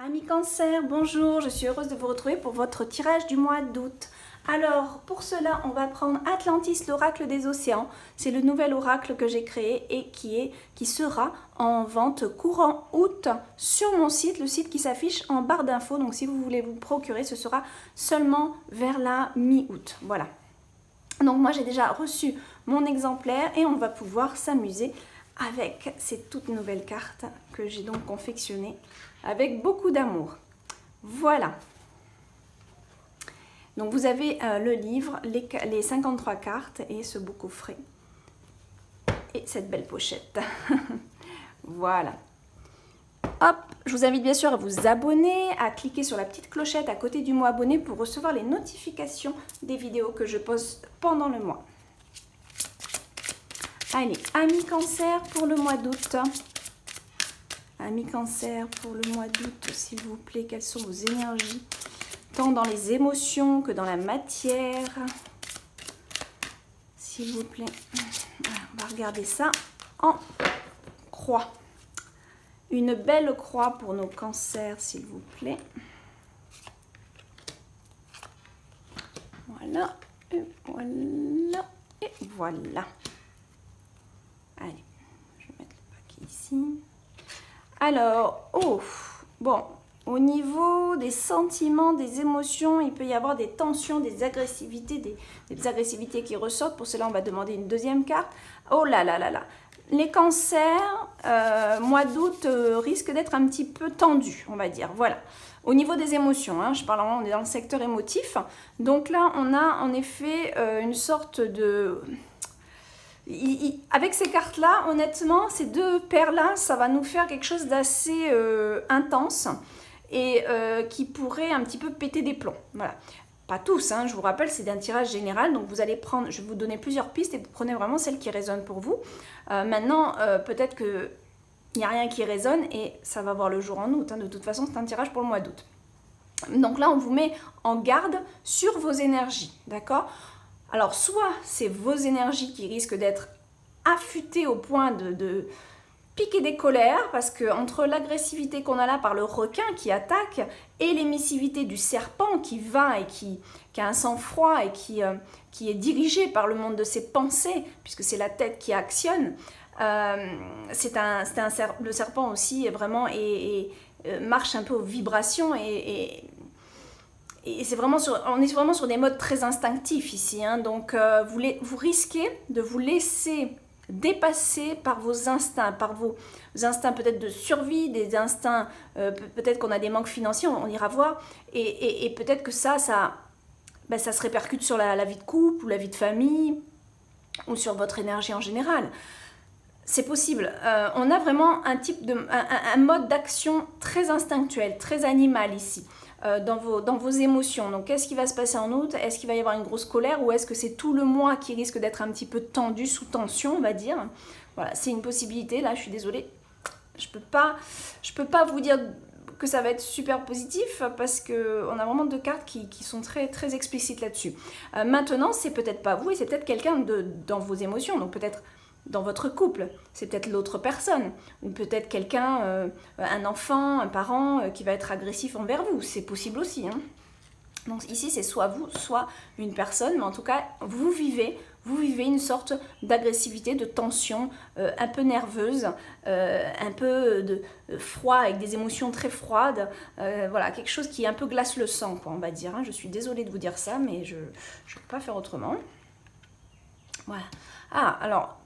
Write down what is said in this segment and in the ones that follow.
Amis Cancer, bonjour, je suis heureuse de vous retrouver pour votre tirage du mois d'août. Alors, pour cela, on va prendre Atlantis, l'oracle des océans. C'est le nouvel oracle que j'ai créé et qui sera en vente courant août sur mon site, le site qui s'affiche en barre d'infos. Donc, si vous voulez vous procurer, ce sera seulement vers la mi-août. Voilà. Donc, moi, j'ai déjà reçu mon exemplaire et on va pouvoir s'amuser avec ces toutes nouvelles cartes que j'ai donc confectionnées avec beaucoup d'amour. Voilà. Donc vous avez le livre, les 53 cartes et ce beau coffret. Et cette belle pochette. Voilà. Hop, je vous invite bien sûr à vous abonner, à cliquer sur la petite clochette à côté du mot abonné pour recevoir les notifications des vidéos que je poste pendant le mois. Allez, amis Cancer pour le mois d'août. Amis Cancer pour le mois d'août, s'il vous plaît, quelles sont vos énergies, tant dans les émotions que dans la matière. S'il vous plaît, on va regarder ça en croix. Une belle croix pour nos cancers, s'il vous plaît. Voilà, et voilà, et voilà. Allez, je vais mettre le paquet ici. Alors, bon, au niveau des sentiments, des émotions, il peut y avoir des tensions, des agressivités, des agressivités qui ressortent. Pour cela, on va demander une deuxième carte. Oh là là là là. Les cancers, mois d'août, risquent d'être un petit peu tendus, on va dire. Voilà. Au niveau des émotions, hein, je parle vraiment, on est dans le secteur émotif. Donc là, on a en effet une sorte de... Avec ces cartes-là, honnêtement, ces deux paires-là, ça va nous faire quelque chose d'assez intense et qui pourrait un petit peu péter des plombs. Voilà. Pas tous, hein, je vous rappelle, c'est d'un tirage général, donc vous allez prendre, je vais vous donner plusieurs pistes et vous prenez vraiment celle qui résonne pour vous. Maintenant, peut-être qu'il n'y a rien qui résonne et ça va voir le jour en août. Hein. De toute façon, c'est un tirage pour le mois d'août. Donc là, on vous met en garde sur vos énergies, d'accord ? Alors, soit c'est vos énergies qui risquent d'être affûtées au point de piquer des colères, parce que entre l'agressivité qu'on a là par le requin qui attaque et l'émissivité du serpent qui va et qui a un sang-froid et qui est dirigé par le monde de ses pensées, puisque c'est la tête qui actionne, le serpent aussi vraiment marche un peu aux vibrations et c'est vraiment on est vraiment sur des modes très instinctifs ici, hein. Donc vous risquez de vous laisser dépasser par vos instincts, peut-être de survie, des instincts, peut-être qu'on a des manques financiers, on ira voir, et peut-être que ça se répercute sur la vie de couple ou la vie de famille ou sur votre énergie en général. C'est possible. On a vraiment un mode d'action très instinctuel, très animal ici. Dans vos émotions. Donc, qu'est-ce qui va se passer en août? Est-ce qu'il va y avoir une grosse colère ou est-ce que c'est tout le mois qui risque d'être un petit peu tendu, sous tension, on va dire? Voilà, c'est une possibilité. Là, je suis désolée. Je peux pas vous dire que ça va être super positif parce qu'on a vraiment deux cartes qui sont très, très explicites là-dessus. Maintenant, c'est peut-être pas vous et c'est peut-être quelqu'un dans vos émotions. Donc, peut-être dans votre couple, c'est peut-être l'autre personne, ou peut-être quelqu'un, un enfant, un parent qui va être agressif envers vous, c'est possible aussi. Hein. Donc ici, c'est soit vous, soit une personne, mais en tout cas, vous vivez une sorte d'agressivité, de tension, un peu nerveuse, un peu de froid, avec des émotions très froides, voilà, quelque chose qui un peu glace le sang, quoi, on va dire. Hein. Je suis désolée de vous dire ça, mais je ne peux pas faire autrement. Voilà. Ah, alors,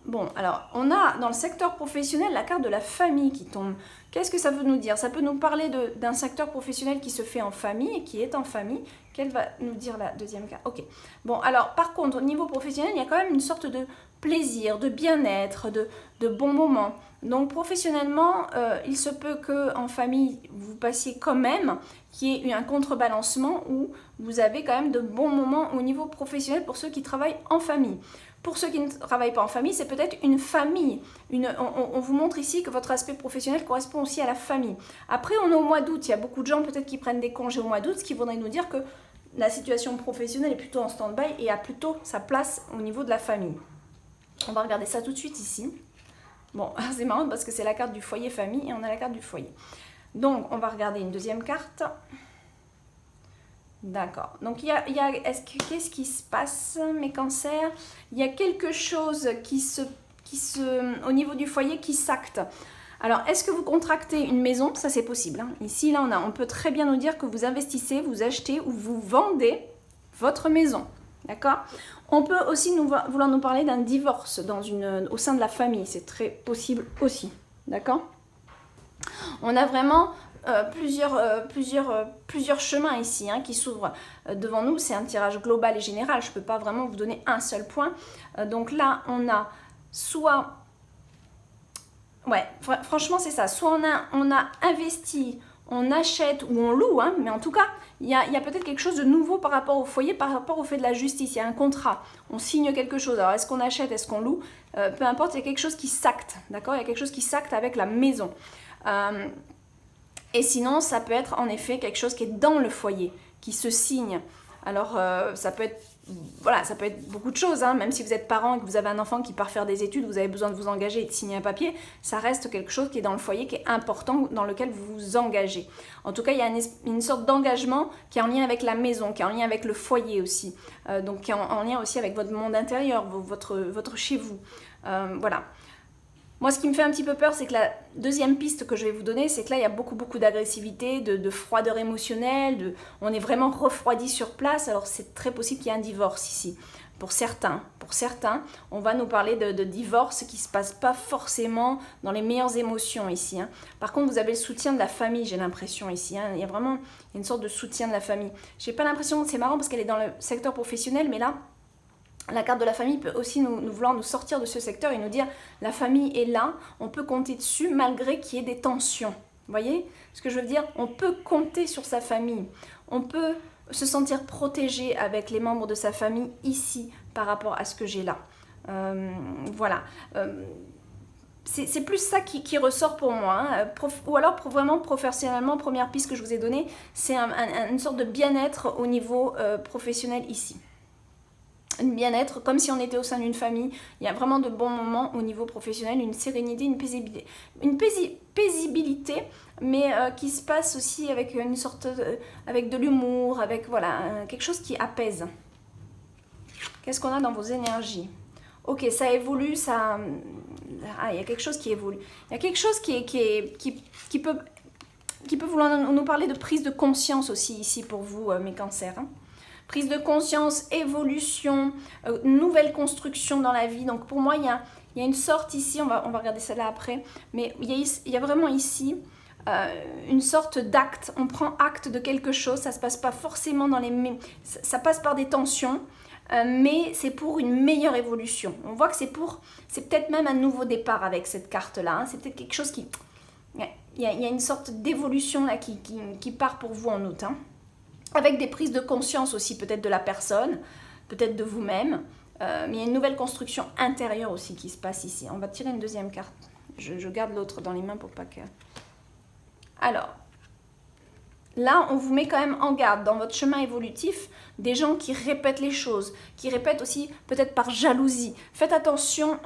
on a dans le secteur professionnel la carte de la famille qui tombe. Qu'est-ce que ça veut nous dire? Ça peut nous parler d'un secteur professionnel qui se fait en famille et qui est en famille. Quelle va nous dire la deuxième carte? Ok. Bon, alors, par contre, au niveau professionnel, il y a quand même une sorte de plaisir, de bien-être, de bons moments. Donc, professionnellement, il se peut qu'en famille, vous passiez quand même, qu'il y ait un contrebalancement où vous avez quand même de bons moments au niveau professionnel pour ceux qui travaillent en famille. Pour ceux qui ne travaillent pas en famille, c'est peut-être une famille. On vous montre ici que votre aspect professionnel correspond aussi à la famille. Après, on est au mois d'août. Il y a beaucoup de gens peut-être qui prennent des congés au mois d'août, ce qui voudrait nous dire que la situation professionnelle est plutôt en stand-by et a plutôt sa place au niveau de la famille. On va regarder ça tout de suite ici. Bon, c'est marrant parce que c'est la carte du foyer famille et on a la carte du foyer. Donc, on va regarder une deuxième carte. D'accord. Donc, qu'est-ce qui se passe, mes cancers? Il y a quelque chose au niveau du foyer qui s'acte. Alors, est-ce que vous contractez une maison? Ça, c'est possible. Hein. Ici, là, on peut très bien nous dire que vous investissez, vous achetez ou vous vendez votre maison. D'accord? On peut aussi vouloir nous parler d'un divorce au sein de la famille. C'est très possible aussi. D'accord? On a vraiment plusieurs chemins ici hein, qui s'ouvrent devant nous. C'est un tirage global et général. Je ne peux pas vraiment vous donner un seul point. Donc là, on a soit... Ouais, franchement, c'est ça. Soit on a investi, on achète ou on loue. Hein, mais en tout cas, il y a peut-être quelque chose de nouveau par rapport au foyer, par rapport au fait de la justice. Il y a un contrat. On signe quelque chose. Alors, est-ce qu'on achète, est-ce qu'on loue? Peu importe, il y a quelque chose qui s'acte. D'accord? Il y a quelque chose qui s'acte avec la maison. Et sinon, ça peut être en effet quelque chose qui est dans le foyer, qui se signe. Alors, ça peut être beaucoup de choses. Hein. Même si vous êtes parent et que vous avez un enfant qui part faire des études, vous avez besoin de vous engager et de signer un papier, ça reste quelque chose qui est dans le foyer, qui est important, dans lequel vous vous engagez. En tout cas, il y a une sorte d'engagement qui est en lien avec la maison, qui est en lien avec le foyer aussi. Donc, qui est en lien aussi avec votre monde intérieur, votre chez vous. Voilà. Moi, ce qui me fait un petit peu peur, c'est que la deuxième piste que je vais vous donner, c'est que là, il y a beaucoup d'agressivité, de froideur émotionnelle, on est vraiment refroidi sur place. Alors, c'est très possible qu'il y ait un divorce ici. Pour certains, on va nous parler de divorce qui ne se passe pas forcément dans les meilleures émotions ici. Hein. Par contre, vous avez le soutien de la famille, j'ai l'impression ici. Hein. Il y a vraiment une sorte de soutien de la famille. Je n'ai pas l'impression, c'est marrant parce qu'elle est dans le secteur professionnel, mais là, la carte de la famille peut aussi vouloir nous sortir de ce secteur et nous dire la famille est là, on peut compter dessus malgré qu'il y ait des tensions. Vous voyez ce que je veux dire? On peut compter sur sa famille, on peut se sentir protégé avec les membres de sa famille ici par rapport à ce que j'ai là. Voilà. C'est plus ça qui ressort pour moi. Hein. Ou alors, vraiment professionnellement, première piste que je vous ai donnée, c'est une sorte de bien-être au niveau professionnel ici. Un bien-être, comme si on était au sein d'une famille. Il y a vraiment de bons moments au niveau professionnel, une sérénité, une paisibilité, mais qui se passe aussi avec une sorte avec de l'humour, avec voilà, quelque chose qui apaise. Qu'est-ce qu'on a dans vos énergies? Ok, ça évolue, ça... Ah, il y a quelque chose qui évolue. Il y a quelque chose qui peut vouloir nous parler de prise de conscience aussi ici pour vous, mes cancers. Hein. Prise de conscience, évolution, nouvelle construction dans la vie. Donc pour moi, il y a une sorte ici, on va regarder celle-là après, mais il y a vraiment ici une sorte d'acte. On prend acte de quelque chose, ça ne se passe pas forcément dans les... Ça passe par des tensions, mais c'est pour une meilleure évolution. On voit que c'est peut-être même un nouveau départ avec cette carte-là. Hein. C'est peut-être quelque chose qui... Il y a une sorte d'évolution là qui part pour vous en août. Hein. Avec des prises de conscience aussi, peut-être de la personne, peut-être de vous-même. Mais il y a une nouvelle construction intérieure aussi qui se passe ici. On va tirer une deuxième carte. Je garde l'autre dans les mains pour pas que... Alors, là, on vous met quand même en garde dans votre chemin évolutif des gens qui répètent les choses, qui répètent aussi peut-être par jalousie. Faites attention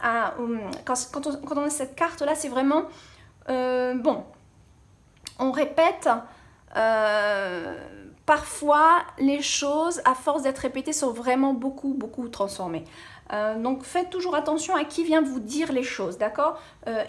quand on a cette carte-là, c'est vraiment... bon, on répète... parfois, les choses, à force d'être répétées, sont vraiment beaucoup transformées. Donc, faites toujours attention à qui vient vous dire les choses, d'accord?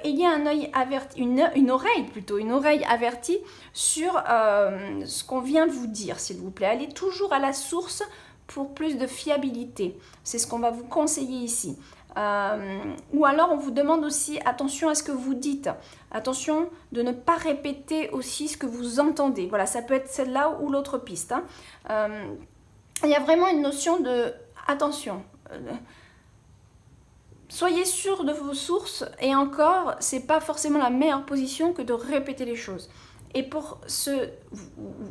Ayez un œil averti, une oreille avertie sur ce qu'on vient de vous dire, s'il vous plaît. Allez toujours à la source pour plus de fiabilité. C'est ce qu'on va vous conseiller ici. Ou alors on vous demande aussi attention à ce que vous dites, attention de ne pas répéter aussi ce que vous entendez. Voilà, ça peut être celle-là ou l'autre piste. Hein. Il y a vraiment une notion de attention. Soyez sûr de vos sources et encore, c'est pas forcément la meilleure position que de répéter les choses. Et pour ceux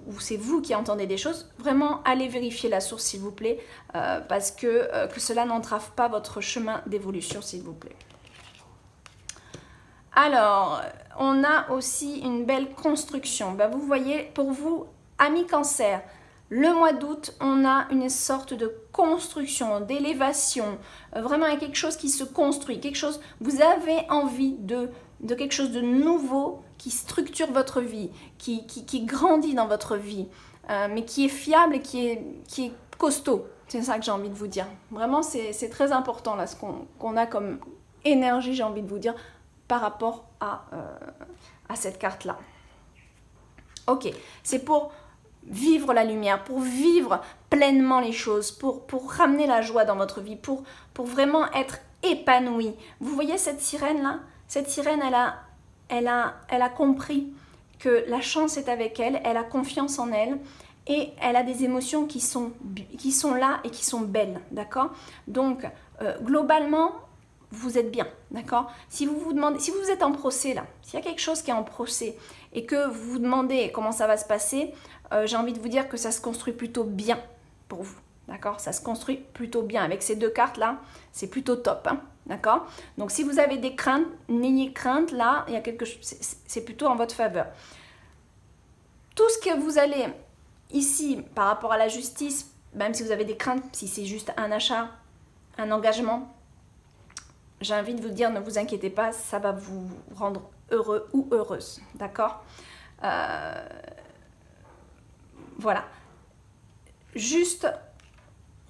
où c'est vous qui entendez des choses, vraiment allez vérifier la source s'il vous plaît, parce que cela n'entrave pas votre chemin d'évolution s'il vous plaît. Alors, on a aussi une belle construction. Ben, vous voyez, pour vous, amis cancer, le mois d'août, on a une sorte de construction, d'élévation. Vraiment, il y a quelque chose qui se construit, quelque chose, vous avez envie de quelque chose de nouveau qui structure votre vie, qui grandit dans votre vie, mais qui est fiable et qui est costaud. C'est ça que j'ai envie de vous dire. Vraiment, c'est très important là, ce qu'on a comme énergie, j'ai envie de vous dire, par rapport à cette carte-là. Ok, c'est pour vivre la lumière, pour vivre pleinement les choses, pour ramener la joie dans votre vie, pour vraiment être épanoui. Vous voyez cette sirène-là? Cette sirène, elle a compris que la chance est avec elle, elle a confiance en elle et elle a des émotions qui sont là et qui sont belles, d'accord? Donc, globalement, vous êtes bien, d'accord? Si vous êtes en procès là, s'il y a quelque chose qui est en procès et que vous vous demandez comment ça va se passer, j'ai envie de vous dire que ça se construit plutôt bien pour vous, d'accord? Ça se construit plutôt bien. Avec ces deux cartes là, c'est plutôt top, hein, d'accord? Donc si vous avez des craintes, n'ayez crainte, là, il y a quelque chose, c'est plutôt en votre faveur. Tout ce que vous allez ici par rapport à la justice, même si vous avez des craintes, si c'est juste un achat, un engagement, j'ai envie de vous dire, ne vous inquiétez pas, ça va vous rendre heureux ou heureuse, d'accord? Voilà. Juste,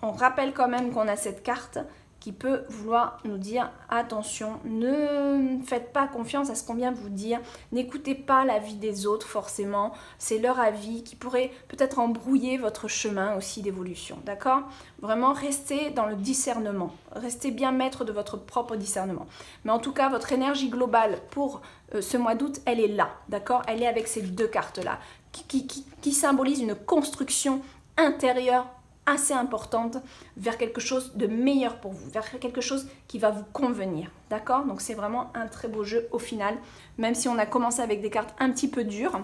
on rappelle quand même qu'on a cette carte qui peut vouloir nous dire attention, ne faites pas confiance à ce qu'on vient vous dire, n'écoutez pas l'avis des autres forcément, c'est leur avis qui pourrait peut-être embrouiller votre chemin aussi d'évolution, d'accord? Vraiment, restez dans le discernement, restez bien maître de votre propre discernement. Mais en tout cas, votre énergie globale pour ce mois d'août, elle est là, d'accord? Elle est avec ces deux cartes-là, qui symbolisent une construction intérieure assez importante vers quelque chose de meilleur pour vous, vers quelque chose qui va vous convenir, d'accord? Donc c'est vraiment un très beau jeu au final, même si on a commencé avec des cartes un petit peu dures,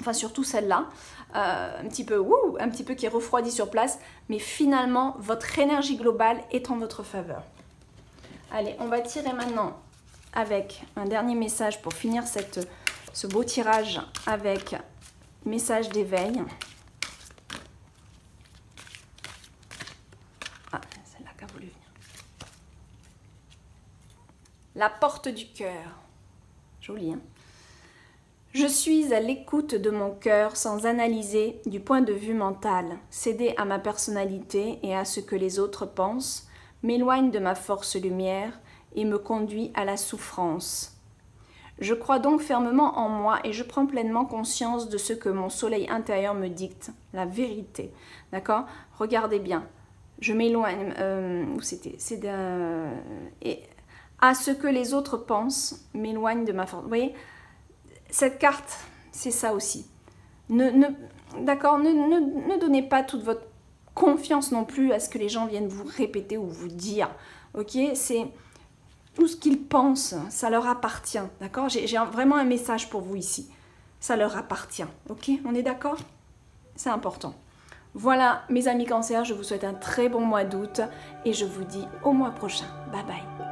enfin surtout celle-là, un petit peu qui est refroidie sur place, mais finalement votre énergie globale est en votre faveur. Allez, on va tirer maintenant avec un dernier message pour finir ce beau tirage avec message d'éveil. Ah, celle-là qui a voulu venir. La porte du cœur. Joli, hein? Je suis à l'écoute de mon cœur sans analyser du point de vue mental. Céder à ma personnalité et à ce que les autres pensent m'éloigne de ma force lumière et me conduit à la souffrance. Je crois donc fermement en moi et je prends pleinement conscience de ce que mon soleil intérieur me dicte, la vérité. D'accord? Regardez bien. Je m'éloigne, où c'était? Et à ce que les autres pensent, m'éloigne de ma force. Vous voyez, cette carte, c'est ça aussi. D'accord, ne donnez pas toute votre confiance non plus à ce que les gens viennent vous répéter ou vous dire. Ok, c'est tout ce qu'ils pensent, ça leur appartient. D'accord, j'ai vraiment un message pour vous ici. Ça leur appartient. Ok, on est d'accord? C'est important. Voilà, mes amis cancers, je vous souhaite un très bon mois d'août et je vous dis au mois prochain. Bye bye.